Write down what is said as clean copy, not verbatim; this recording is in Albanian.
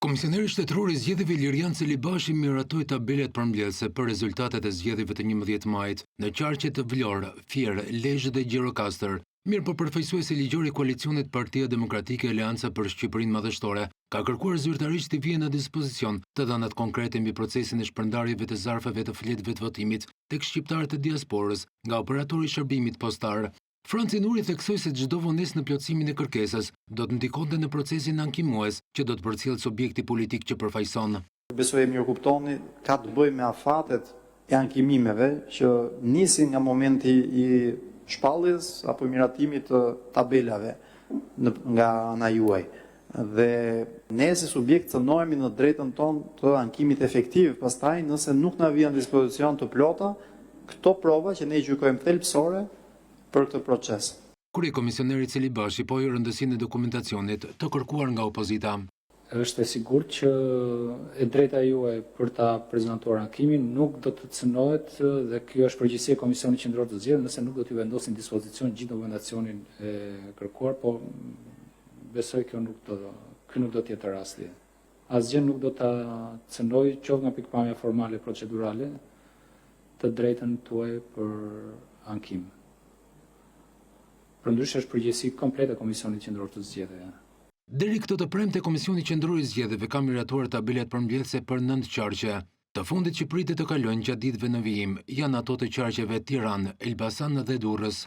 Komisioneri shtetëror i zgjedhjeve Lirian Celibashi miratoi tabelat përmbledhëse për rezultatet e zgjedhjeve të 11 majit në qarqet Vlorë, Fier, Lezhë dhe Gjirokastër. Mirë po përfaqësuesi ligjor i koalicionit Partia Demokratike Aleanca për Shqipërinë Madhështore ka kërkuar zyrtarisht të vijë në dispozicion të dhënat konkrete mbi procesin e shpërndarjeve të zarfeve të fletëve të votimit tek shqiptarët e diasporës nga operatori i shërbimit postar. Franci Nuri theksoi se çdo vonesë në plotësimin e kërkesës do të ndikojë në procesin ankimues që do të përcjellë subjekti politik që përfaqëson. Besoj mirë kuptoni, ka të bëjë me afatet e ankimimeve që nisin nga momenti i shpalljes apo miratimit të tabelave nga ana juaj. Dhe ne si subjekt cënohemi në drejtën tonë të ankimit efektiv, pastaj nëse nuk na vjen në dispozicion të plota këto prova që ne i gjykojmë thelbësore për këtë proces. Kur i komisioneri Celibashi poi rëndësinë e dokumentacionit të kërkuar nga opozita. Është e sigurt që e drejta juaj për ta prezantuar ankimin nuk do të cënohet dhe kjo është përgjegjësia e Komisionit Qendror të Zgjedhjeve nëse nuk do t'ju vendosin në dispozicion gjithë dokumentacionin e kërkuar, po besoj kjo nuk do të jetë rasti. Asgjë nuk do ta cënoj qoftë nga pikpamja formale procedurale të drejtën tuaj për ankim. Përndryshe është përgjegjësi komplete e Komisionit Qendror të Zgjedhjeve. Deri këtë të premte Komisioni Qendror i Zgjedhjeve ka miratuar tabelat përmbledhëse për 9 qarqe. Të fundit që pritet të kalojnë gjatë ditëve në vijim janë ato të qarqeve Tiranë, Elbasan dhe Durrës.